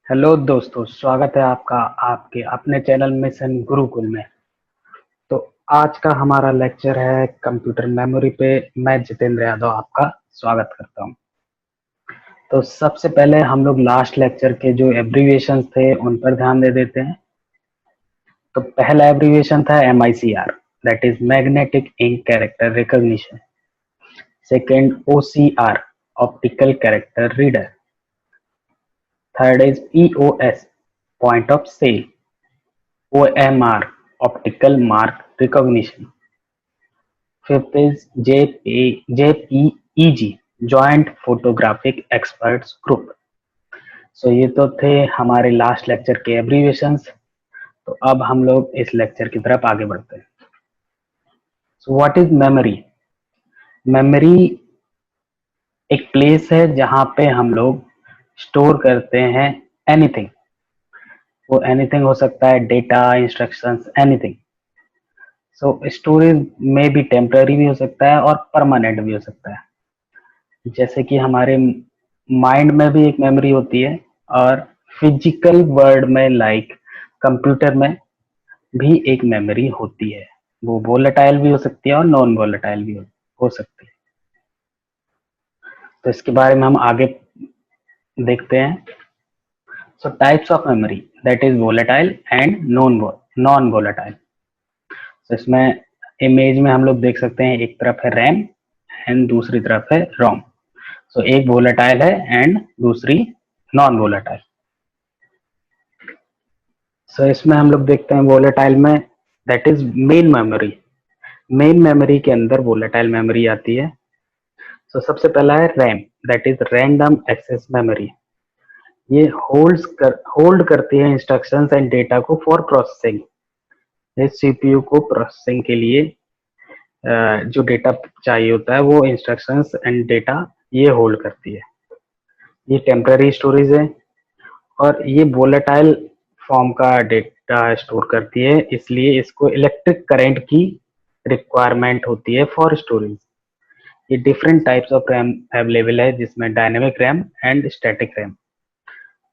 Hello दोस्तों, स्वागत है आपका आपके अपने चैनल मिशन गुरुकुल में। तो आज का हमारा लेक्चर है कंप्यूटर मेमोरी पे। मैं जितेंद्र यादव आपका स्वागत करता हूं। तो सबसे पहले हम लोग लास्ट लेक्चर के जो एब्रीविएशंस थे उन पर ध्यान दे देते हैं। तो पहला एब्रीविएशन था MICR, that is magnetic ink character recognition. Second OCR, optical character reader. Third is POS, point of sale. OMR, optical mark recognition. Fifth is JPEG, Joint Photographic Experts Group. So ये तो थे हमारे last lecture के abbreviations. तो अब हम लोग इस लेक्चर की तरफ आगे बढ़ते हैं। So what is memory? Memory एक प्लेस है जहां पे हम लोग स्टोर करते हैं एनीथिंग। वो एनीथिंग हो सकता है, डेटा, इंस्ट्रक्शंस, एनीथिंग। सो स्टोरेज में भी टेम्पररी भी हो सकता है और परमानेंट भी हो सकता है। जैसे कि हमारे माइंड में भी एक मेमोरी होती है और फिजिकल वर्ल्ड में लाइक कंप्यूटर में भी एक मेमोरी होती है। वो वोलेटाइल भी हो सकती है और नॉन वोलेटाइल भी हो सकती है। तो इसके बारे में हम आगे देखते हैं। सो types of memory, that is volatile and non volatile. तो इसमें इमेज में हम लोग देख सकते हैं, एक तरफ है रैम एंड दूसरी तरफ है रोम। सो एक वोलेटाइल है एंड दूसरी नॉन वोलेटाइल। सो इसमें हम लोग देखते हैं वोलेटाइल में, that is main memory. Main memory के अंदर वोलेटाइल मेमोरी आती है। सो सबसे पहला है RAM, that is random access memory. ये होल्ड करती है इंस्ट्रक्शंस एंड डेटा को फॉर प्रोसेसिंग। इस सीपीयू को प्रोसेसिंग के लिए जो डेटा चाहिए होता है वो इंस्ट्रक्शंस एंड डेटा ये होल्ड करती है। ये टेम्पररी स्टोरेज है और ये वोलेटाइल फॉर्म का डेटा स्टोर करती है, इसलिए इसको इलेक्ट्रिक करंट की रिक्वायरमेंट होती है फॉर स्टोरेज। ये different types of RAM available है, जिसमें dynamic RAM and static RAM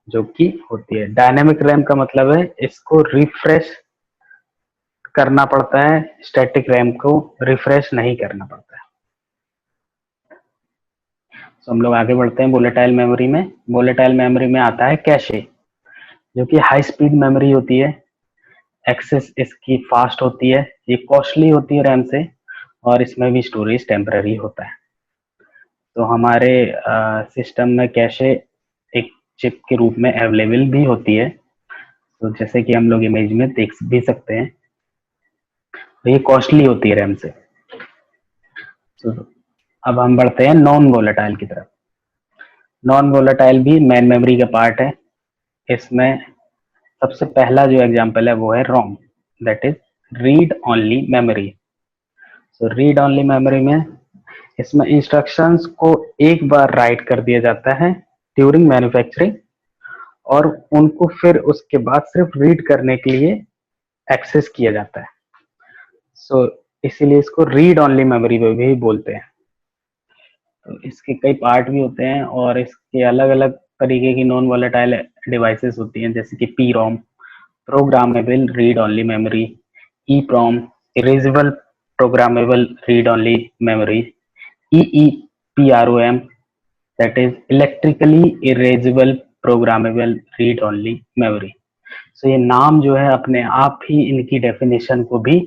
जो कि होती है। डायनेमिक रैम का मतलब है इसको रिफ्रेश करना पड़ता है, स्टैटिक रैम को रिफ्रेश नहीं करना पड़ता है। तो हम लोग आगे बढ़ते हैं वोलेटाइल मेमोरी में। वोलेटाइल मेमोरी में आता है कैशे, जो कि हाई स्पीड मेमोरी होती है। एक्सेस इसकी फास्ट होती है, ये कॉस्टली होती है रैम से, और इसमें भी स्टोरेज टेम्पररी होता है। तो हमारे सिस्टम में कैशे एक चिप के रूप में अवेलेबल भी होती है। तो जैसे कि हम लोग इमेज में देख भी सकते हैं, तो ये कॉस्टली होती है रैम से। तो अब हम बढ़ते हैं नॉन वोलेटाइल की तरफ। नॉन वोलेटाइल भी मेन मेमोरी का पार्ट है। इसमें सबसे पहला जो एग्जांपल है वो है ROM, that is read only memory. So read only memory में इसमें इंस्ट्रक्शंस को एक बार राइट कर दिया जाता है ड्यूरिंग मैन्युफैक्चरिंग, और उनको फिर उसके बाद सिर्फ रीड करने के लिए एक्सेस किया जाता है। सो इसीलिए इसको रीड ओनली मेमोरी भी बोलते हैं। तो इसके कई पार्ट भी होते हैं और इसके अलग अलग तरीके की नॉन वोलेटाइल डिवाइसेस होती हैं, जैसे कि PROM, programmable read only memory, EPROM, erasable programmable read only memory, EEPROM, that is electrically erasable programmable read only memory. So ये नाम जो है अपने आप ही इनकी डेफिनेशन को भी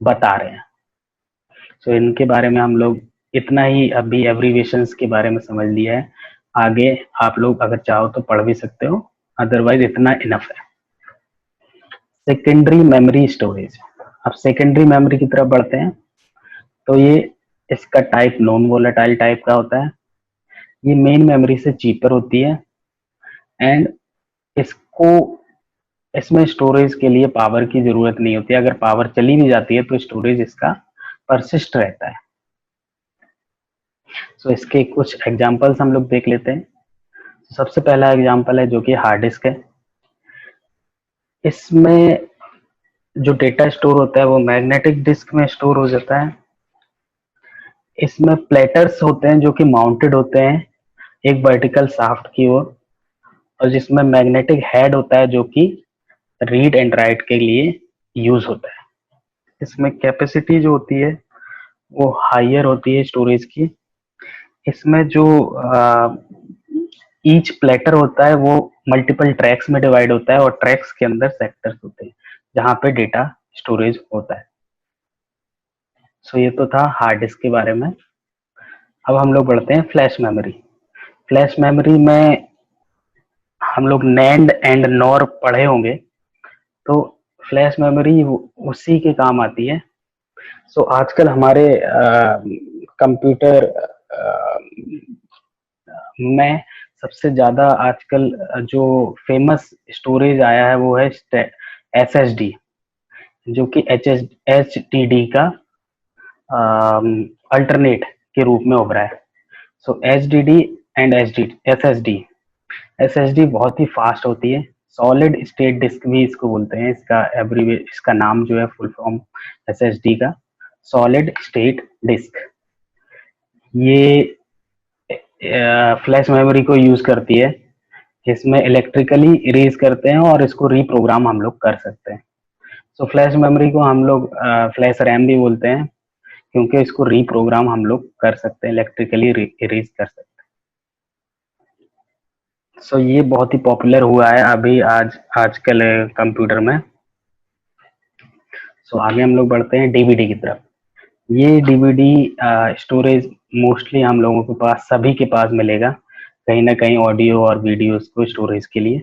बता रहे हैं। सो इनके बारे में हम लोग इतना ही अभी एब्रीविएशंस के बारे में समझ लिया है। आगे आप लोग अगर चाहो तो पढ़ भी सकते हो, अदरवाइज इतना इनफ है। Secondary memory storage. अब सेकेंडरी मेमोरी की तरफ बढ़ते हैं। तो ये इसका टाइप नॉन वोलेटाइल टाइप का होता है। ये मेन मेमोरी से चीपर होती है एंड इसको इसमें स्टोरेज के लिए पावर की जरूरत नहीं होती है। अगर पावर चली भी जाती है तो स्टोरेज इसका परसिस्ट रहता है। सो इसके कुछ एग्जांपल्स हम लोग देख लेते हैं। सबसे पहला एग्जांपल है जो कि हार्ड डिस्क है। इसमें जो डेटा स्टोर होता है वो मैग्नेटिक डिस्क में स्टोर हो जाता है। इसमें प्लेटर्स होते हैं जो कि माउंटेड होते हैं एक वर्टिकल शाफ्ट की ओर, और जिसमें मैग्नेटिक हेड होता है जो कि रीड एंड राइट के लिए यूज होता है। इसमें कैपेसिटी जो होती है वो हायर होती है स्टोरेज की। इसमें जो ईच प्लेटर होता है वो मल्टीपल ट्रैक्स में डिवाइड होता है और ट्रैक्स के अंदर सेक्टर्स होते हैं जहाँ पे डेटा स्टोरेज होता है। सो ये तो था हार्ड डिस्क के बारे में। अब हम लोग बढ़ते हैं फ्लैश मेमोरी। फ्लैश मेमोरी में हम लोग नैंड एंड नॉर पढ़े होंगे, तो फ्लैश मेमोरी उसी के काम आती है। सो आजकल हमारे कंप्यूटर में सबसे ज्यादा आजकल जो फेमस स्टोरेज आया है वो है SSD, जो कि HDD का अल्टरनेट के रूप में उभरा है। सो HDD एंड SSD बहुत ही फास्ट होती है। सॉलिड स्टेट डिस्क भी इसको बोलते हैं, इसका नाम जो है फुल फॉर्म SSD का सॉलिड स्टेट डिस्क। ये फ्लैश मेमोरी को यूज करती है, इसमें इलेक्ट्रिकली इरेज करते हैं और इसको रीप्रोग्राम हम लोग कर सकते हैं। सो फ्लैश मेमोरी को हम लोग फ्लैश रैम भी बोलते हैं, क्योंकि इसको रीप्रोग्राम हम लोग कर सकते हैं, इलेक्ट्रिकली इरेज कर सकते हैं। सो ये बहुत ही पॉपुलर हुआ है अभी आजकल कंप्यूटर में। सो आगे हम लोग बढ़ते हैं डीवीडी की तरफ। ये डीवीडी स्टोरेज मोस्टली हम लोगों के पास, सभी के पास मिलेगा कहीं ना कहीं, ऑडियो और वीडियोस को स्टोरेज के लिए।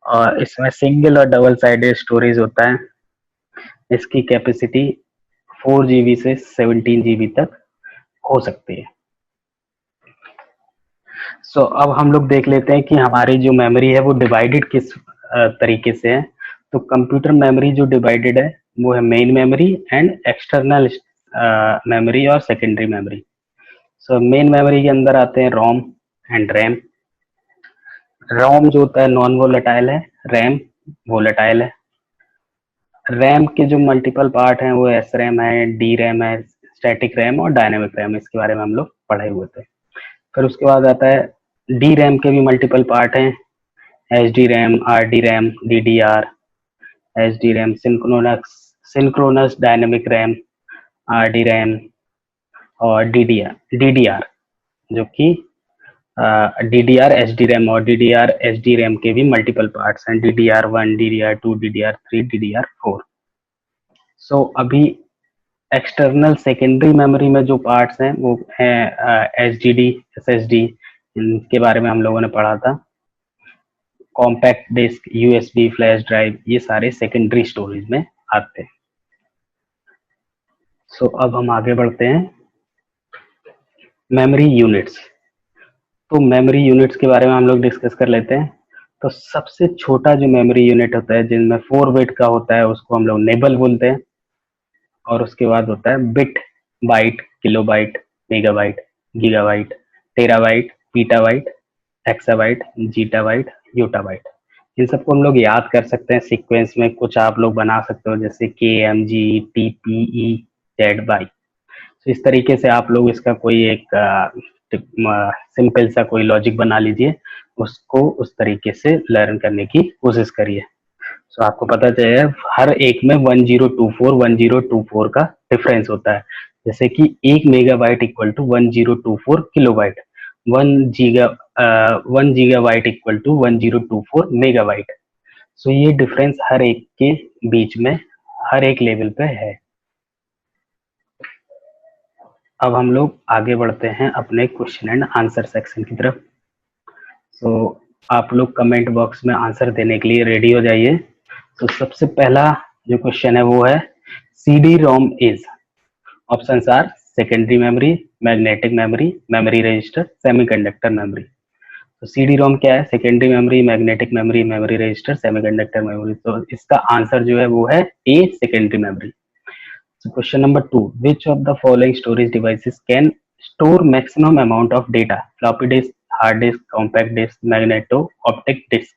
और इसमें सिंगल और डबल साइडेड स्टोरेज होता है। इसकी कैपेसिटी 4 GB से 17 GB तक हो सकती है। सो अब हम लोग देख लेते हैं कि हमारी जो मेमोरी है वो डिवाइडेड किस तरीके से है। तो कंप्यूटर मेमोरी जो डिवाइडेड है वो है main memory and external memory और secondary memory. So main memory के अंदर आते हैं रोम एंड रैम। रोम जो होता है नॉन वोलेटाइल है, रैम वोलेटाइल है। रैम के जो मल्टीपल पार्ट हैं वो एस रैम है, डी रैम है, स्टैटिक रैम और डायनेमिक रैम। इसके बारे में हम लोग पढ़े हुए थे। फिर उसके बाद आता है डी रैम के भी मल्टीपल पार्ट हैं, H D RAM, R D RAM, D D R, H D RAM, synchronous dynamic RAM, R D RAM और डी डी आर, जो कि D D R H D RAM और D D R H D RAM के भी multiple parts हैं, D D R 1, D D R 2, D D R 3, D D R 4। So अभी external secondary memory में जो parts हैं वो हैं H D D, S S D, इनके बारे में हम लोगों ने पढ़ा था। Compact disc, USB, flash drive, ये सारे सेकेंडरी स्टोरेज में आते हैं। सो अब हम आगे बढ़ते हैं मेमोरी यूनिट्स। तो मेमोरी यूनिट्स के बारे में हम लोग डिस्कस कर लेते हैं। तो सबसे छोटा जो मेमोरी यूनिट होता है जिनमें 4 बिट का होता है उसको हम लोग नेबल बोलते हैं। और उसके बाद होता है bit, byte, kilobyte, megabyte, gigabyte, terabyte, petabyte, exabyte, zettabyte, yottabyte. इन सबको हम लोग याद कर सकते हैं सीक्वेंस में, कुछ आप लोग बना सकते हो जैसे KMG TPE Z बाई। तो इस तरीके से आप लोग इसका कोई एक सिंपल सा कोई लॉजिक बना लीजिए, उसको उस तरीके से लर्न करने की कोशिश करिए। सो आपको पता चले हर एक में 1024 का डिफरेंस होता है। जैसे कि 1 megabyte equal to 1024 kilobyte, 1 gigabyte equal to 1024 megabyte. So ये डिफरेंस हर एक के बीच में हर एक लेवल पे है। अब हम लोग आगे बढ़ते हैं अपने क्वेश्चन एंड आंसर सेक्शन की तरफ। सो आप लोग कमेंट बॉक्स में आंसर देने के लिए रेडी हो जाइए। तो सबसे पहला जो क्वेश्चन है वो है CD ROM is, options are secondary memory, magnetic memory, memory register, semiconductor memory. तो CD रोम क्या है? Secondary memory, magnetic memory, memory register, semiconductor memory. तो इसका आंसर जो है वो है A, secondary memory. So question number 2, which of the following storage devices can store maximum amount of data? Floppy disk, hard disk, compact disk, magneto optic disk।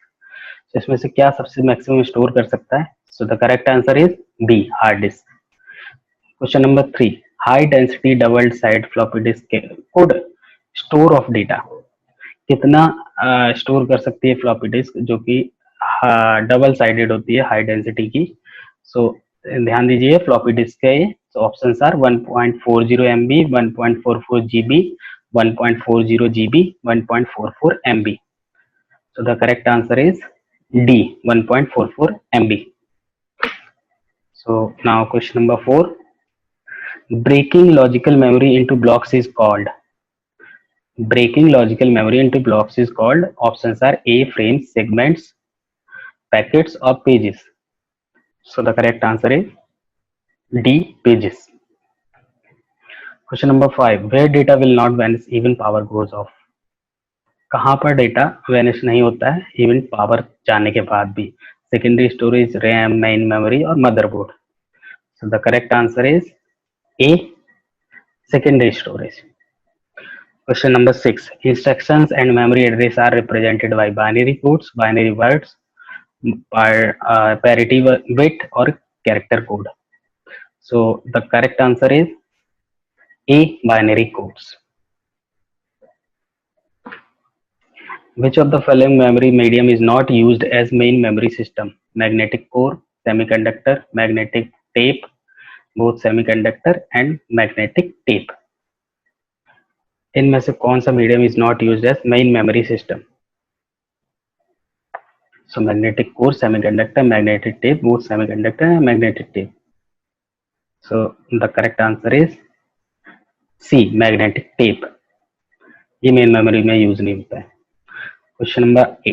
तो इसमें से क्या सबसे मैक्सिमम स्टोर कर सकता है? So the correct answer is B, hard disk। Question number 3, high density double side floppy disk could store of data कितना store कर सकती है फ्लॉपी डिस्क, जो कि डबल साइडेड होती है हाई डेंसिटी की। सो ध्यान दीजिए फ्लॉपी डिस्क है ये। So options are 1.40 MB, 1.44 GB, 1.40 GB, 1.44 MB। So the correct answer is D, 1.44 MB. So now question number 4. Breaking logical memory into blocks is called. Breaking logical memory into blocks is called. Options are A, frames, segments, packets, or pages. So the correct answer is D, pages. Question number 5. Where data will not vanish even power goes off. कहाँ पर data vanish नहीं होता है even power जाने के बाद भी? Secondary storage, RAM, main memory और motherboard. So the correct answer is A, secondary storage. Question number 6. Instructions and memory address are represented by binary codes, binary words, parity bit, or character code. So the correct answer is A, binary codes. Which of the following memory medium is not used as main memory system? Magnetic core, semiconductor, magnetic tape, both semiconductor and magnetic tape. इनमें से कौन सा medium is not used as main memory system? So magnetic core, semiconductor, magnetic tape, both semiconductor and magnetic tape. So the correct answer is C, magnetic tape. ये main memory में use नहीं होता है। Question number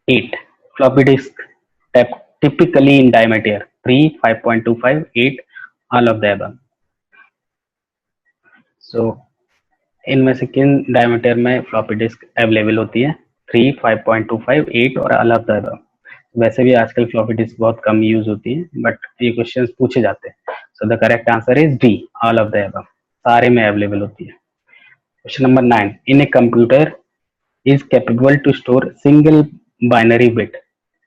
8. Floppy disk typically in diameter 3, 5.25, 8, all of the above. So इनमें से किन diameter में floppy disk available होती है? 3, 5.25, 8 और ऑल ऑफ द अबव। वैसे भी आजकल फ्लॉपी डिस्क बहुत कम यूज होती है, बट ये क्वेश्चंस पूछे जाते हैं। So the correct answer is D, all of the above. सारे में अवेलेबल होती है। Question number 9. In a computer is capable to store single binary bit,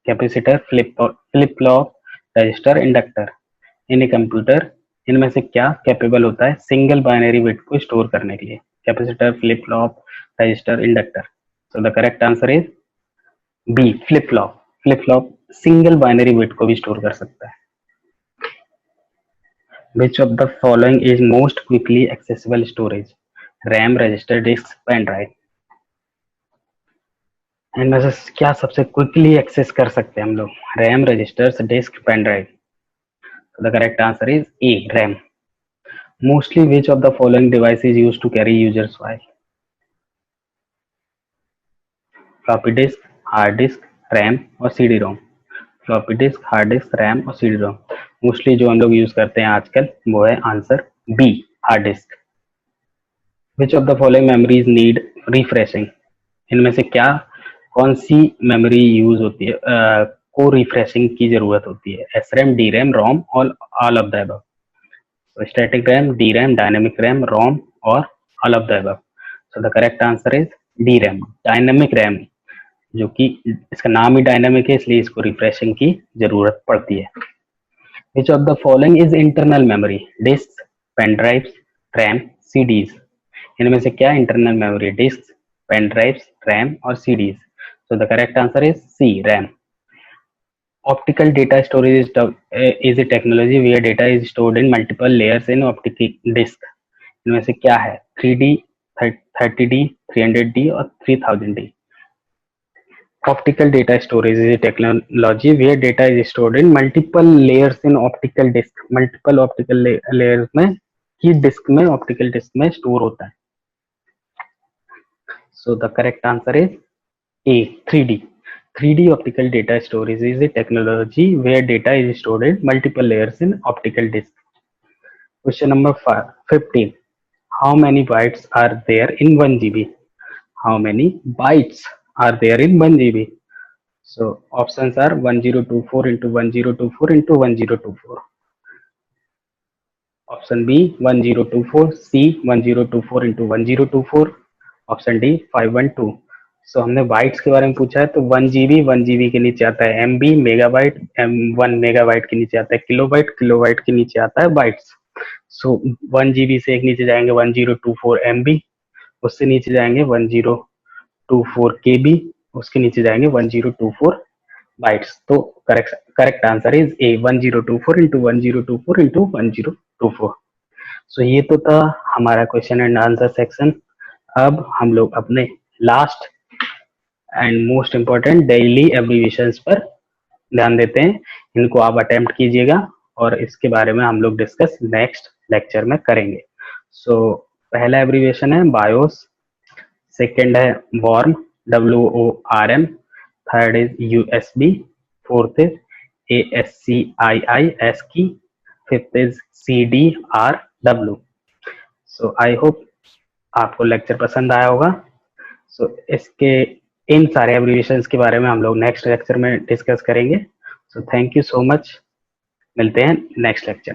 capacitor, flip flop, register, inductor. In a computer इनमें से क्या capable होता है single binary bit को स्टोर करने के लिए? Capacitor, flip flop, register, inductor. So the correct answer is B, flip flop. Flip flop single binary bit को भी स्टोर कर सकता है। Which of the following is most quickly accessible storage? RAM, register, disk, pen drive. इनमें से क्या सबसे quickly access कर सकते हैं हम लोग? RAM, registers, disk, pen drive. The correct answer is A, RAM. Mostly which of the following device is used to carry users file? Floppy disk, hard disk, RAM और CD ROM. Floppy disk, hard disk, RAM और CD ROM. Mostly जो हम लोग use करते हैं आजकल वो है answer B, hard disk. Which of the following memories need refreshing? इनमें से क्या कौन सी मेमोरी यूज होती है को रिफ्रेशिंग की जरूरत होती है? S RAM, D RAM, ROM और all of the above. Static RAM, D RAM, dynamic RAM, ROM और all of the above. So the correct answer is D RAM, dynamic RAM, जो कि इसका नाम ही डायनेमिक है इसलिए इसको रिफ्रेशिंग की जरूरत पड़ती है। Which of the following is internal memory? Disk, pen drives, RAM, CDs. इनमें से क्या internal memory? Disk, pen drives, RAM और CDs. So the correct answer is C, RAM. Optical data storage is a technology where data is stored in multiple layers in optic disk. इनमें से क्या है? 3D, 30D, 300D और 3000D। Optical data storage is a technology where data is stored in multiple layers in optical disk. Multiple optical layers में की disc में, optical disc में store होता है। So the correct answer is A, 3D. 3D optical data storage is a technology where data is stored in multiple layers in optical disk. Question number 15. How many bytes are there in 1 GB? How many bytes are there in 1 GB? So options are 1024 into 1024 into 1024. Option B 1024, C 1024 into 1024, option D 512। सो हमने bytes के बारे में पूछा है तो 1 GB के नीचे आता है MB, मेगाबाइट, 1 मेगाबाइट के नीचे आता है किलोबाइट, किलोबाइट के नीचे आता है बाइट्स। सो 1 GB से एक नीचे जाएंगे 1024 MB, उससे नीचे जाएंगे 1024 1024 KB, उसके नीचे जाएंगे 1024 बाइट्स। तो correct answer is A 1024 into 1024 into 1024। सो ये तो था हमारा क्वेश्चन एंड आंसर सेक्शन। अब हम लोग अपने last and most important daily abbreviations पर ध्यान देते हैं। इनको आप अटेम्प्ट कीजिएगा और इसके बारे में हम लोग डिस्कस नेक्स्ट लेक्चर में करेंगे। सो पहला एब्रीविएशन है बायोस, सेकेंड है WORM WORM, third is USB, fourth is ASCII ASCII, fifth is CDRW। So I hope आपको लेक्चर पसंद आया होगा। सो इसके इन सारे एब्रीविएशंस के बारे में हम लोग नेक्स्ट लेक्चर में डिस्कस करेंगे। So thank you so much, मिलते हैं नेक्स्ट लेक्चर।